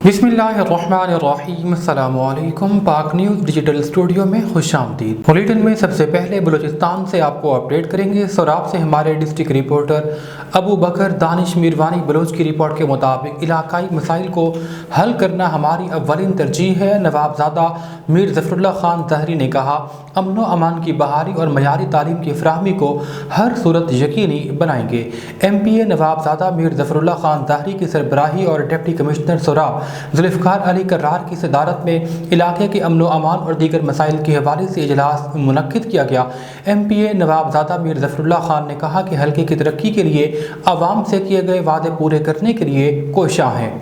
बिस्मिल्लाहिर्रहमानिर्रहीम। अस्सलामु अलैकुम। पाक न्यूज़ डिजिटल स्टूडियो में खुश आमदीद। बुलेटिन में सबसे पहले बलूचिस्तान से आपको अपडेट करेंगे। सोराब से हमारे डिस्ट्रिक्ट रिपोर्टर अबू बकर दानिश मीरवानी बलोच की रिपोर्ट के मुताबिक इलाकाई मसाइल को हल करना हमारी अव्वलिन तरजीह है। नवाबजादा मीर ज़फ़रुल्लाह ख़ान ज़हरी ने कहा, अमन व अमान की बहाली और मयारी तालीम की फ़राहमी को हर सूरत यकीनी बनाएंगे। MPA नवाबजादा मीर ज़फ़रुल्लाह ख़ान ज़हरी की सरबराही और डिप्टी कमिश्नर सोराब ज़ुल्फ़िकार अली कर्रार की सदारत में इलाके के अमन व अमान और दीगर मसाइल के हवाले से इजलास मुनक्किद किया गया। MPA नवाबजादा मीर ज़फ़रुल्लाह ख़ान ने कहा कि हल्के की तरक्की के लिए आवाम से किए गए वादे पूरे करने के लिए कोशिशां हैं।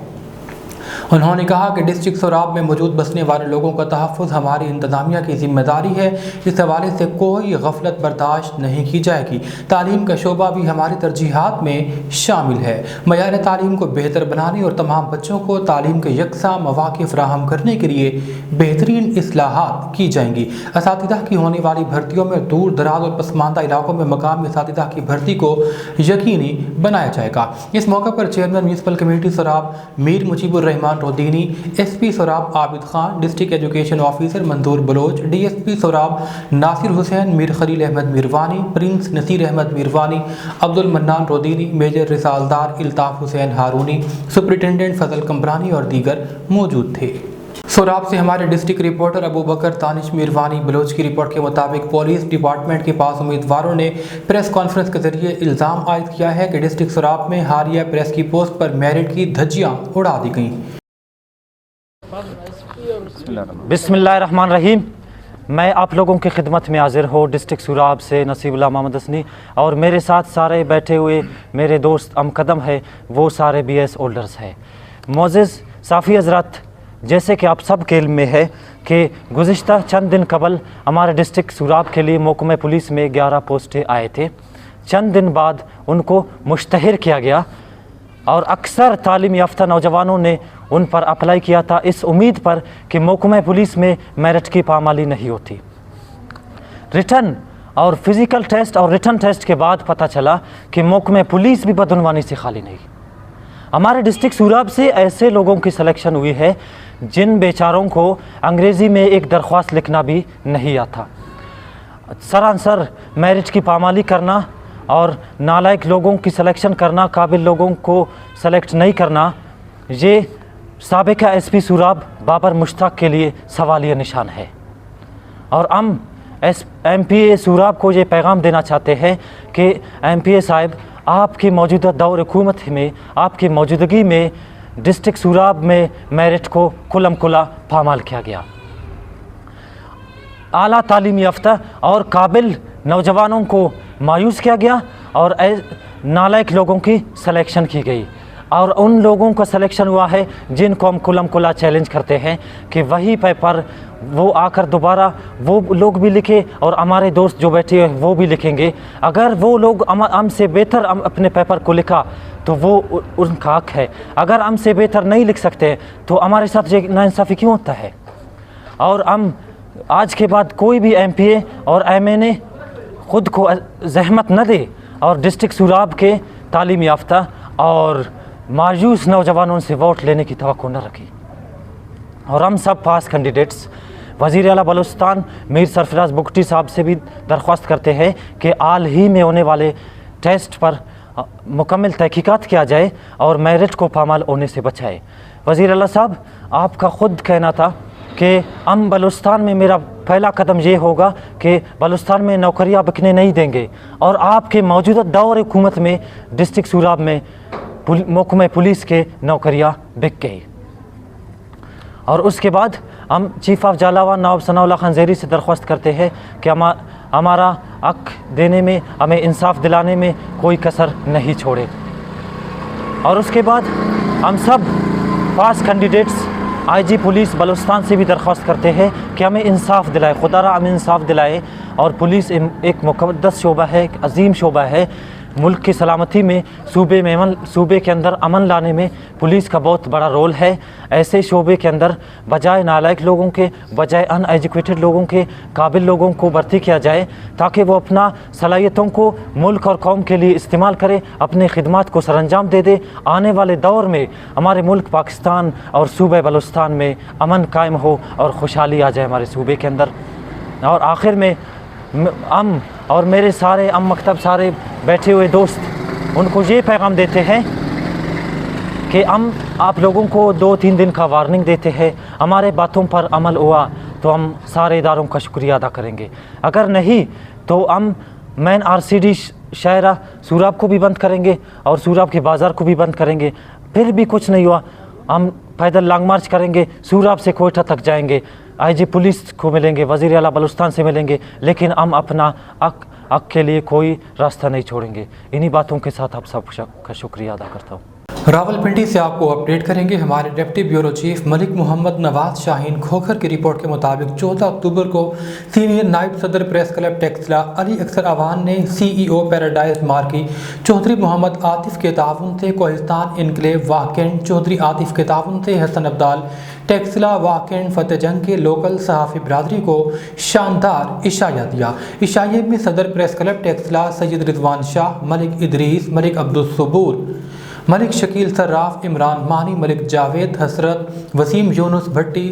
उन्होंने कहा कि डिस्ट्रिक्ट सोराब में मौजूद बसने वाले लोगों का तहफ़्फ़ुज़ हमारी इंतज़ामिया की ज़िम्मेदारी है। इस हवाले से कोई गफलत बर्दाश्त नहीं की जाएगी। तालीम का शोबा भी हमारी तरजीहात में शामिल है। मयार तालीम को बेहतर बनाने और तमाम बच्चों को तालीम के यकसा मौक़े फ़राहम करने के लिए बेहतरीन इस्लाहात की जाएंगी। असातिज़ा की होने वाली भर्तियों में दूर दराज और पसमानदा इलाकों में मकामी असातिज़ा की भर्ती को यकीनी बनाया जाएगा। इस मौके पर chairman municipal committee Surab Mir Mujibur Rahman Rodeni, SP Surab Abid Khan, district education officer Manzoor Baloch, DSP Surab Nasir Hussain, Mir Khalil Ahmed Mirwani, prince Naseer Ahmed Mirwani, Abdul Mannan Rodeni, major रिसालदार इल्ताफ़ हुसैन हारूनी, सुपरिटेंडेंट फजल कमरानी और दीगर मौजूद थे। सोराब से हमारे डिस्ट्रिक्ट रिपोर्टर अबू बकर दानिश मीरवानी बलोच की रिपोर्ट के मुताबिक पुलिस डिपार्टमेंट के पास उम्मीदवारों ने प्रेस कॉन्फ्रेंस के जरिए इल्ज़ाम आयद किया है कि डिस्ट्रिक्ट सोराब में हालिया प्रेस की पोस्ट पर मेरिट की धज्जियाँ उड़ा दी गईं। बिस्मिल्लाहिर्रहमानिर्रहीम। मैं आप लोगों की खिदमत में हाजिर हूँ डिस्ट्रिक्ट सोराब से नसीबुल्लाह मोहम्मद हसनी, और मेरे साथ सारे बैठे हुए मेरे दोस्त अमकदम है, वो सारे BS होल्डर्स हैं। मोअज़्ज़िज़ साफ़ी हज़रात, जैसे कि आप सब के इल्म में है कि गुज़िश्ता चंद दिन कबल हमारे डिस्ट्रिक्ट सोराब के लिए महकमा पुलिस में 11 पोस्टें आए थे। चंद दिन बाद उनको मुश्तहर किया गया और अक्सर तालीम याफ्ता नौजवानों ने उन पर अप्लाई किया था इस उम्मीद पर कि महकमा पुलिस में मेरिट की पामाली नहीं होती। रिटर्न और फिज़िकल टेस्ट और रिटर्न टेस्ट के बाद पता चला कि महकमा पुलिस भी बदउनवानी से खाली नहीं। हमारे डिस्ट्रिक्ट सोराब से ऐसे लोगों की सिलेक्शन हुई है जिन बेचारों को अंग्रेज़ी में एक दरख्वास्त लिखना भी नहीं आता। सरासर मेरिट की पामाली करना और नालायक लोगों की सिलेक्शन करना, काबिल लोगों को सेलेक्ट नहीं करना, ये साबिका SP सोराब बाबर मुश्ताक के लिए सवालिया निशान है। और हम MPA सोराब को ये पैगाम देना चाहते हैं कि MPA साहब, आपकी मौजूदा दौर हुकूमत में, आपकी मौजूदगी में डिस्ट्रिक्ट सोराब में मेरिट को कुलम कुला पामाल किया गया। आला तालीम याफ्ता और काबिल नौजवानों को मायूस किया गया और नालायक लोगों की सिलेक्शन की गई, और उन लोगों का सिलेक्शन हुआ है जिनको हम कुलम कुला चैलेंज करते हैं कि वही पेपर वो आकर दोबारा वो लोग भी लिखे और हमारे दोस्त जो बैठे हैं वो भी लिखेंगे। अगर वो लोग हमसे बेहतर अपने पेपर को लिखा तो वो उनका हक है। अगर हमसे बेहतर नहीं लिख सकते तो हमारे साथ ये नाइंसाफ़ी क्यों होता है? और हम आज के बाद कोई भी MPA और MNA ख़ुद को जहमत न दे और डिस्ट्रिक्ट सोराब के तालीम याफ्ता और मायूस नौजवानों से वोट लेने की तवक्को न रखी। और हम सब पास कैंडिडेट्स वज़ीर आला बलूचिस्तान मीर सरफराज बुगटी साहब से भी दरख्वास्त करते हैं कि हाल ही में होने वाले टेस्ट पर मुकम्मल तहकीकात किया जाए और मेरिट को पामाल होने से बचाए। वज़ीर आला साहब, आपका ख़ुद कहना था कि हम बलूचिस्तान में, मेरा पहला कदम ये होगा कि बलूचिस्तान में नौकरियां बिकने नहीं देंगे, और आपके मौजूदा दौर हुकूमत में डिस्ट्रिक्ट सोराब में महकमा पुलिस के नौकरियां बिक गई। और उसके बाद हम चीफ ऑफ जालावा नवाब सनाउल्लाह खान ज़हरी से दरख्वास्त करते हैं कि हमारा हक देने में, हमें इंसाफ दिलाने में कोई कसर नहीं छोड़े। और उसके बाद हम सब पास कैंडिडेट्स IG पुलिस बलूचिस्तान से भी दरख्वास्त करते हैं कि हमें इंसाफ दिलाए, खुदारा हमें इंसाफ दिलाए। और पुलिस एक मुक़द्दस शोबा है, एक अजीम शोबा है मुल्क की सलामती में सूबे के अंदर अमन लाने में पुलिस का बहुत बड़ा रोल है। ऐसे शोबे के अंदर बजाय नालायक लोगों के, बजाय अनएजुकेटेड लोगों के, काबिल लोगों को भर्ती किया जाए ताकि वो अपना सलाहियतों को मुल्क और कौम के लिए इस्तेमाल करे, अपने खिदमात को सरअंजाम दे। आने वाले दौर में हमारे मुल्क पाकिस्तान और सूबे बलूचिस्तान में अमन कायम हो और खुशहाली आ जाए हमारे सूबे के अंदर। और आखिर में हम और मेरे सारे मकतब सारे बैठे हुए दोस्त उनको ये पैगाम देते हैं कि हम आप लोगों को 2-3 दिन का वार्निंग देते हैं। हमारे बातों पर अमल हुआ तो हम सारे इदारों का शुक्रिया अदा करेंगे, अगर नहीं तो हम मेन RCD शायरा सूराब को भी बंद करेंगे और सूराब के बाज़ार को भी बंद करेंगे। फिर भी कुछ नहीं हुआ, हम पैदल लॉन्ग मार्च करेंगे, सूराब से कोयटा तक जाएंगे, IG पुलिस को मिलेंगे, वज़ीर आला बलूचिस्तान से मिलेंगे, लेकिन हम अपना हक के लिए कोई रास्ता नहीं छोड़ेंगे। इन्हीं बातों के साथ आप सबका शुक्रिया अदा करता हूँ। रावलपिंडी से आपको अपडेट करेंगे हमारे deputy bureau chief Malik Mohammad Nawaz Shaheen Khokhar की रिपोर्ट के मुताबिक 14 अक्टूबर को सीनियर नायब सदर प्रेस क्लब टेक्सला अली अक्सर अवान ने CEO Paradise marquee Chaudhry Mohammad Atif के ताउन से कोहिस्तान इनकलेव वाकेंड चौधरी आतिफ के ताउन से हसन अब्दाल टेक्सला वाकेंड फतेह जंग के लोकल सहाफ़ी बरादरी को शानदार इशाया दिया। इशाये में सदर प्रेस क्लब टेक्सला सैयद रिजवान शाह, मलिक इदरीस, मलिक अब्दुल सबूर, मलिक शकील सर्राफ, इमरान मानी, मलिक जावेद हसरत, वसीम यूनुस भट्टी,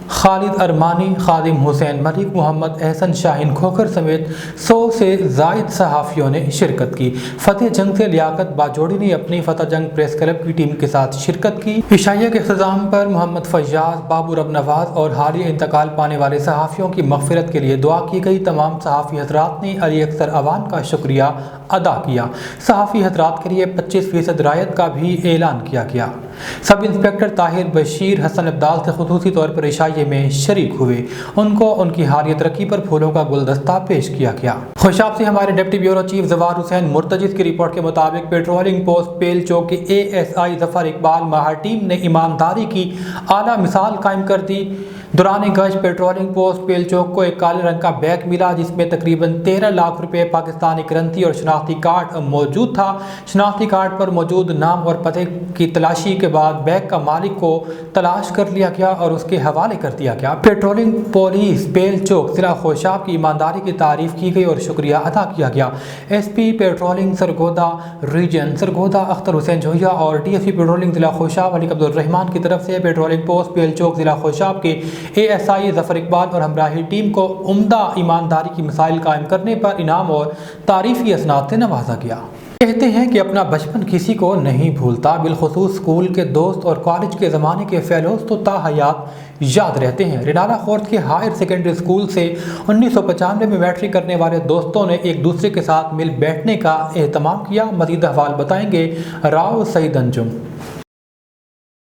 खालिद अरमानी, खादिम हुसैन मलिक, मोहम्मद एहसन शाहीन खोखर समेत 100 से ज़ायद सहाफ़ियों ने शिरकत की। फतेह जंग से लियाकत बाजोड़ी ने अपनी फतेह जंग प्रेस क्लब की टीम के साथ शिरकत की। इशाइया के इख्तिताम पर मोहम्मद फैयाज, बाबू रब नवाज और हालिया इंतकाल पाने वाले सहाफ़ियों की मग़फ़िरत के लिए दुआ की गई। तमाम सहाफ़ी हज़रात ने अली अक्सर अवान का शुक्रिया अदा किया। सहाफ़ी हज़रात के लिए 25% रायत का भी ऐलान किया गया। सब इंस्पेक्टर ताहिर बशीर हसन अब्दाल से खुसूसी तौर पर इशाये में शरीक हुए, उनको उनकी हालिया तरक्की पर फूलों का गुलदस्ता पेश किया गया। खुशाब से हमारे डिप्टी ब्यूरो चीफ जवार हुसैन मुर्तजिज़ की रिपोर्ट के मुताबिक पेट्रोलिंग पोस्ट पेल चौक के ASI जफर इकबाल माहर टीम ने ईमानदारी की आला मिसाल कायम कर दी। दौरान गश्त पेट्रोलिंग पोस्ट पेल चौक को एक काले रंग का बैग मिला जिसमें तकरीबन 13 लाख रुपए पाकिस्तानी करेंसी और शनाख्ती कार्ड मौजूद था। शनाख्ती कार्ड पर मौजूद नाम और पते की तलाशी के बाद बैग का मालिक को तलाश कर लिया गया और उसके हवाले कर दिया गया। पेट्रोलिंग पुलिस पेल चौक जिला खोशाब की ईमानदारी की तारीफ की गई और शुक्रिया अदा किया गया। SP patrolling Sargodha region Sargodha Akhtar Hussain Joiya और DSP पेट्रोलिंग जिला खोशाब मलिक अब्दुल रहमान की तरफ से पेट्रोलिंग पोस्ट पेल चौक जिला खोशाब के ASI जफर इकबाल और हमराही टीम को उम्दा ईमानदारी की मिसाइल कायम करने पर इनाम और तारीफी असनाद से नवाजा गया। कहते हैं कि अपना बचपन किसी को नहीं भूलता, बिलखुसूस स्कूल के दोस्त और कॉलेज के ज़माने के फेलोज तो ताहयात याद रहते हैं। रिनाला खोर्द के हायर सेकेंडरी स्कूल से 1995 में मैट्रिक करने वाले दोस्तों ने एक दूसरे के साथ मिल बैठने का एहतमाम किया। मज़ीद अहवाल बताएंगे राव सईद अंजुम।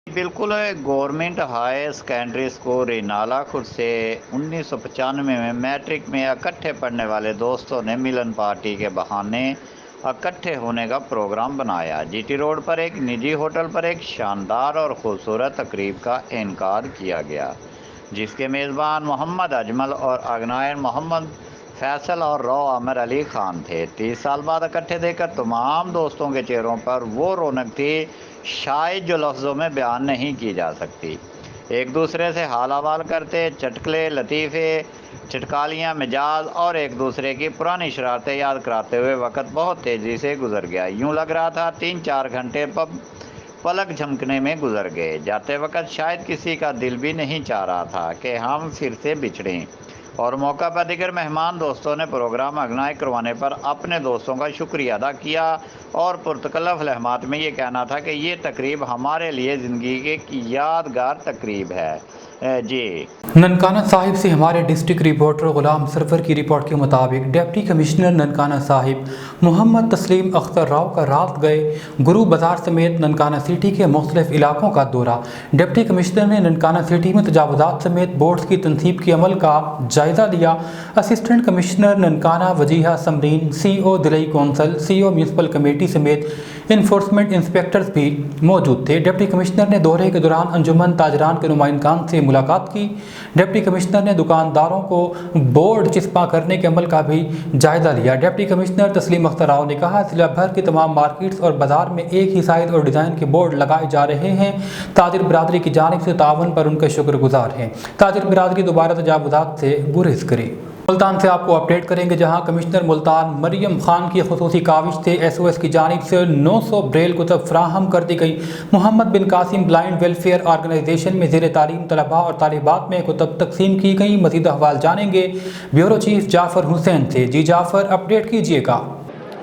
बिल्कुल government higher secondary school Renala Khurd से 1995 में मैट्रिक में इकट्ठे पढ़ने वाले दोस्तों ने मिलन पार्टी के बहाने इकट्ठे होने का प्रोग्राम बनाया। GT रोड पर एक निजी होटल पर एक शानदार और ख़ूबसूरत तकरीब का इनकार किया गया जिसके मेज़बान मोहम्मद अजमल और अगनायन मोहम्मद फैसल और रौ आमिर अली ख़ान थे। 30 साल बाद इकट्ठे देखकर तमाम दोस्तों के चेहरों पर वो रौनक थी शायद जो लफ्ज़ों में बयान नहीं की जा सकती। एक दूसरे से हाल अहवाल करते, चटकले लतीफ़े चटकालियाँ मिजाज और एक दूसरे की पुरानी शरारतें याद कराते हुए वक्त बहुत तेज़ी से गुजर गया। यूँ लग रहा था 3-4 घंटे पलक झमकने में गुजर गए। जाते वक्त शायद किसी का दिल भी नहीं चाह रहा था कि हम फिर से बिछड़ें। और मौका पर दिगर मेहमान दोस्तों ने प्रोग्राम अगनाई करवाने पर अपने दोस्तों का शुक्रिया अदा किया और पुरतकल्लफ लहमात में ये कहना था कि ये तकरीब हमारे लिए ज़िंदगी की यादगार तकरीब है। जी ननकाना साहिब से हमारे डिस्ट्रिक्ट रिपोर्टर गुलाम सरवर की रिपोर्ट के मुताबिक डिप्टी कमिश्नर ननकाना साहिब मोहम्मद तस्लीम अख्तर राव का रात गए गुरु बाज़ार समेत ननकाना सिटी के मुख्तलिफ इलाकों का दौरा। डिप्टी कमिश्नर ने ननकाना सिटी में तजावुज़ात समेत बोर्ड्स की तनसीब के अमल का जायज़ा लिया। Assistant commissioner Nankana Wajiha Samreen, CO दिलई कौंसल, CO म्यूनसिपल कमेटी समेत इन्फोर्समेंट इंस्पेक्टर्स भी मौजूद थे। डिप्टी कमिश्नर ने दौरे के दौरान अंजुमन ताजरान के नुमाइंदगान से मुलाकात की। डिप्टी कमिश्नर ने दुकानदारों को बोर्ड चिस्पा करने के अमल का भी जायजा लिया। डिप्टी कमिश्नर तस्लीम अख्तर राव ने कहा, जिला भर की तमाम मार्केट्स और बाजार में एक ही साइज और डिज़ाइन के बोर्ड लगाए जा रहे हैं। ताजिर बिरादरी की जानिब से तावन पर उनके शुक्रगुजार हैं। ताजिर बिरादरी दोबारा तजावुज़ात से गुरेज करे। मुल्तान से आपको अपडेट करेंगे, जहां कमिश्नर मुल्तान मरियम खान की खुसूसी काविश से SOS की जानिब से 900 ब्रेल कुतब फ्राहम कर दी गई। मोहम्मद बिन कासिम ब्लाइंड वेलफेयर ऑर्गेनाइजेशन में ज़ेर तालीम तलबा और तालिबात में कुतब तकसीम की गई। मज़ीद अहवाल जानेंगे ब्यूरो चीफ जाफ़र हुसैन से। जी जाफ़र, अपडेट कीजिएगा।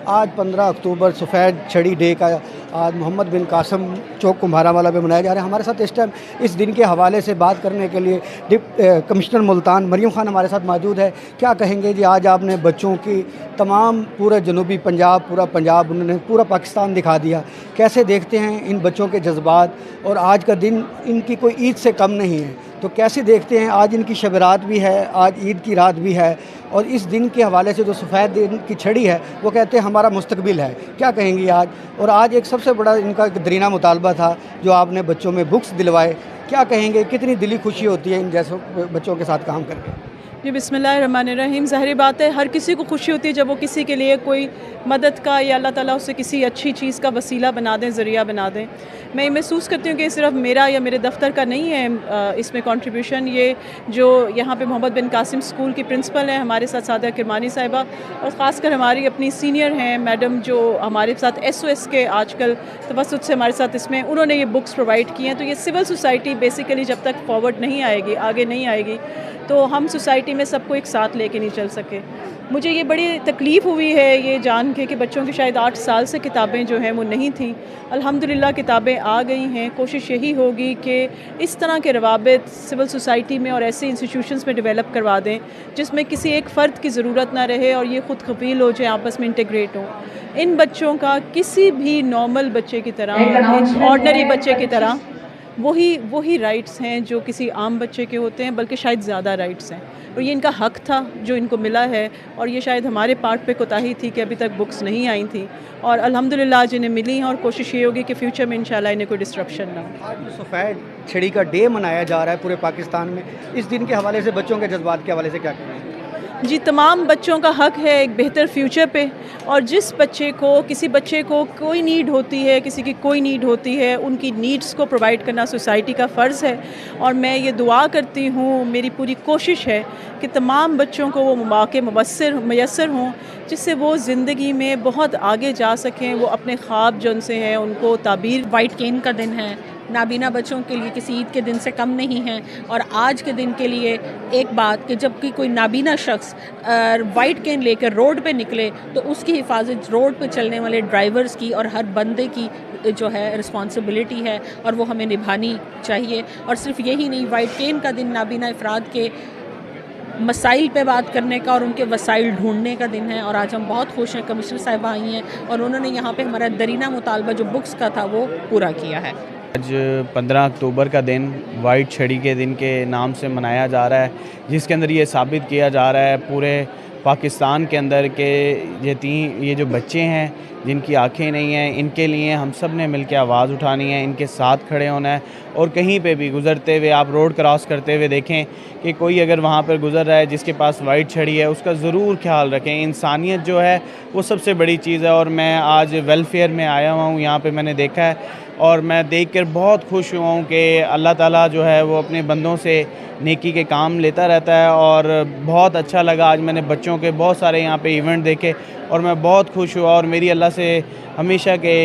आज 15 अक्टूबर सफ़ेद छड़ी डे का आज मोहम्मद बिन कासिम चौक कुम्हारावाला में मनाया जा रहा है। हमारे साथ इस टाइम इस दिन के हवाले से बात करने के लिए कमिश्नर मुल्तान मरियम खान हमारे साथ मौजूद है। क्या कहेंगे जी, आज आपने बच्चों की तमाम पूरा जनूबी पंजाब, पूरा पंजाब, उन्होंने पूरा पाकिस्तान दिखा दिया। कैसे देखते हैं इन बच्चों के जज्बात, और आज का दिन इनकी कोई ईद से कम नहीं है, तो कैसे देखते हैं? आज इनकी शब रात भी है, आज ईद की रात भी है, और इस दिन के हवाले से जो सफ़ेद दिन की छड़ी है वो कहते हैं हमारा मुस्तकबिल है। क्या कहेंगी आज? और आज एक सबसे बड़ा इनका एक दरीना मुतालबा था जो आपने बच्चों में बुक्स दिलवाए। क्या कहेंगे, कितनी दिली खुशी होती है इन जैसे बच्चों के साथ काम करके? जी बिस्मिल्लाहिर्रहमानिर्रहीम। ज़ाहिर बात है हर किसी को खुशी होती है जब वो किसी के लिए कोई मदद का या अल्लाह ताला उसे किसी अच्छी चीज़ का वसीला बना दें, ज़रिया बना दें। मैं ये महसूस करती हूँ कि सिर्फ मेरा या मेरे दफ्तर का नहीं है इसमें कंट्रीब्यूशन। ये जो यहाँ पे मोहम्मद बिन कासिम स्कूल की प्रिंसिपल हैं हमारे साथ सादा किरमानी साहिबा, और ख़ासकर हमारी अपनी सीनियर हैं मैडम जो हमारे साथ SOS के आजकल तवस्सुत से हमारे साथ इसमें उन्होंने ये बुक्स प्रोवाइड की हैं। तो ये सिविल सोसाइटी बेसिकली जब तक फॉरवर्ड नहीं आएगी, आगे नहीं आएगी, तो हम सोसाइटी में सबको एक साथ लेके नहीं चल सके। मुझे ये बड़ी तकलीफ़ हुई है ये जान के कि बच्चों की शायद 8 साल से किताबें जो हैं वो नहीं थीं। अल्हम्दुलिल्लाह किताबें आ गई हैं। कोशिश यही होगी कि इस तरह के रवाबित सिविल सोसाइटी में और ऐसे इंस्टीट्यूशंस में डेवलप करवा दें जिसमें किसी एक फ़र्द की ज़रूरत ना रहे और ये ख़ुद कफ़ील हो जाए, आपस में इंटीग्रेट हों। इन बच्चों का किसी भी नॉर्मल बच्चे की तरह, ऑर्डनरी बच्चे की तरह वही राइट्स हैं जो किसी आम बच्चे के होते हैं, बल्कि शायद ज़्यादा राइट्स हैं। और ये इनका हक़ था जो इनको मिला है, और ये शायद हमारे पार्ट पे कोताही थी कि अभी तक बुक्स नहीं आई थी, और अल्हम्दुलिल्लाह आज इन्हें मिली हैं। और कोशिश ये होगी कि फ्यूचर में इंशाल्लाह इन्हें कोई डिस्ट्रप्शन ना हो। आज सफ़ेद छड़ी का डे मनाया जा रहा है पूरे पाकिस्तान में। इस दिन के हवाले से, बच्चों के जज्बात के हवाले से क्या कहेंगे? जी, तमाम बच्चों का हक़ है एक बेहतर फ्यूचर पे, और जिस बच्चे को, किसी बच्चे को कोई नीड होती है, किसी की कोई नीड होती है, उनकी नीड्स को प्रोवाइड करना सोसाइटी का फ़र्ज़ है। और मैं ये दुआ करती हूँ, मेरी पूरी कोशिश है कि तमाम बच्चों को वो मौक़े मयस्सर हों जिससे वो ज़िंदगी में बहुत आगे जा सकें, वो अपने ख्वाब जो उनसे हैं उनको ताबीर। वाइट केन का दिन है, नाबीना बच्चों के लिए किसी ईद के दिन से कम नहीं है। और आज के दिन के लिए एक बात कि जबकि कोई नाबीना शख्स वाइट केन लेकर रोड पे निकले तो उसकी हिफाजत रोड पे चलने वाले ड्राइवर्स की और हर बंदे की जो है रिस्पॉन्सिबिलिटी है, और वो हमें निभानी चाहिए। और सिर्फ यही नहीं, वाइट केन का दिन नाबीना अफराद के मसाइल पे बात करने का और उनके वसाइल ढूंढने का दिन है। और आज हम बहुत खुश हैं, कमिश्नर साहिबा आई हैं और उन्होंने यहाँ पे हमारा दरीना मुतालबा जो बुक्स का था वो पूरा किया है। आज 15 अक्टूबर का दिन वाइट छड़ी के दिन के नाम से मनाया जा रहा है, जिसके अंदर ये साबित किया जा रहा है पूरे पाकिस्तान के अंदर के ये जो बच्चे हैं जिनकी आंखें नहीं हैं, इनके लिए हम सब ने मिलकर आवाज़ उठानी है, इनके साथ खड़े होना है। और कहीं पे भी गुज़रते हुए, आप रोड क्रॉस करते हुए देखें कि कोई अगर वहाँ पर गुज़र रहा है जिसके पास वाइट छड़ी है, उसका ज़रूर ख्याल रखें। इंसानियत जो है वो सबसे बड़ी चीज़ है। और मैं आज वेलफेयर में आया हुआ हूँ, यहाँ पे मैंने देखा है और मैं देखकर बहुत खुश हुआ हूँ कि अल्लाह ताला जो है वो अपने बंदों से नेकी के काम लेता रहता है। और बहुत अच्छा लगा, आज मैंने बच्चों के बहुत सारे यहाँ पे इवेंट देखे और मैं बहुत खुश हुआ। और मेरी अल्लाह से हमेशा के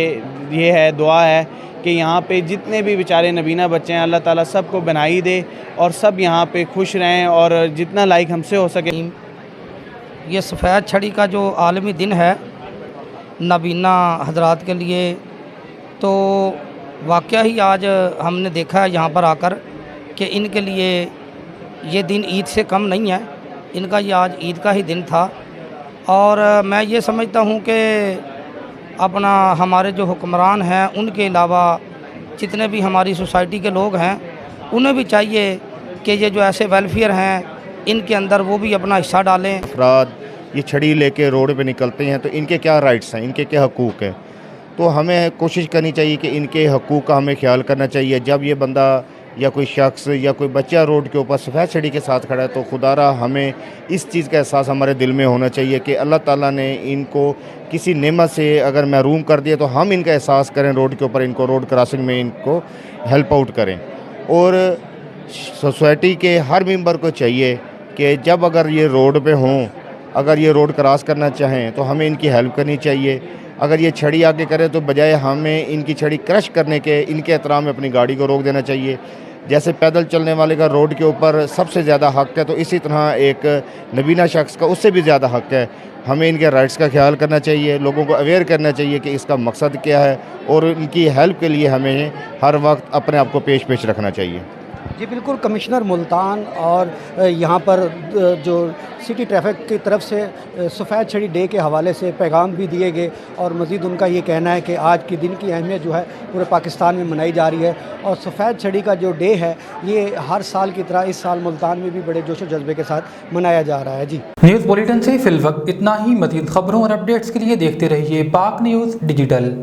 ये है, दुआ है कि यहाँ पे जितने भी बेचारे नबीना बच्चे हैं, अल्लाह ताला सबको बनाई दे और सब यहाँ पे खुश रहें और जितना लाइक हमसे हो सके। ये सफ़ेद छड़ी का जो आलमी दिन है नबीना हजरात के लिए, तो वाक़या ही आज हमने देखा है यहाँ पर आकर कि इनके लिए ये दिन ईद से कम नहीं है, इनका ये आज ईद का ही दिन था। और मैं ये समझता हूँ कि अपना हमारे जो हुक्मरान हैं उनके अलावा जितने भी हमारी सोसाइटी के लोग हैं उन्हें भी चाहिए कि ये जो ऐसे वेलफेयर हैं इनके अंदर वो भी अपना हिस्सा डालें। अफराद ये छड़ी लेके रोड पे निकलते हैं तो इनके क्या राइट्स हैं, इनके क्या हकूक़ हैं। تو ہمیں کوشش کرنی چاہیے کہ ان کے حقوق کا ہمیں خیال کرنا چاہیے. جب یہ بندہ یا کوئی شخص یا کوئی بچہ روڈ کے اوپر سفید چھڑی کے ساتھ کھڑا ہے تو خدا را ہمیں اس چیز کا احساس ہمارے دل میں ہونا چاہیے کہ اللہ تعالیٰ نے ان کو کسی نعمت سے اگر محروم کر دیا تو ہم ان کا احساس کریں روڈ کے اوپر, ان کو روڈ کراسنگ میں ان کو ہیلپ آؤٹ کریں. اور سوسائٹی کے ہر ممبر کو چاہیے کہ جب اگر یہ روڈ پہ ہوں, اگر یہ روڈ کراس کرنا چاہیں تو ہمیں ان کی ہیلپ کرنی چاہیے. اگر یہ چھڑی آگے کریں تو بجائے ہمیں ان کی چھڑی کرش کرنے کے ان کے احترام میں اپنی گاڑی کو روک دینا چاہیے. جیسے پیدل چلنے والے کا روڈ کے اوپر سب سے زیادہ حق ہے تو اسی طرح ایک نابینا شخص کا اس سے بھی زیادہ حق ہے. ہمیں ان کے رائٹس کا خیال کرنا چاہیے, لوگوں کو اویئر کرنا چاہیے کہ اس کا مقصد کیا ہے اور ان کی ہیلپ کے لیے ہمیں ہر وقت اپنے آپ کو پیش رکھنا چاہیے. جی بالکل, کمشنر ملتان اور یہاں پر جو سٹی ٹریفک کی طرف سے سفید چھڑی ڈے کے حوالے سے پیغام بھی دیے گئے اور مزید ان کا یہ کہنا ہے کہ آج کے دن کی اہمیت جو ہے پورے پاکستان میں منائی جا رہی ہے اور سفید چھڑی کا جو ڈے ہے یہ ہر سال کی طرح اس سال ملتان میں بھی بڑے جوش و جذبے کے ساتھ منایا جا رہا ہے. جی نیوز بلیٹن سے فی الوقت اتنا ہی. مزید خبروں اور اپڈیٹس کے لیے دیکھتے رہیے پاک نیوز ڈیجیٹل.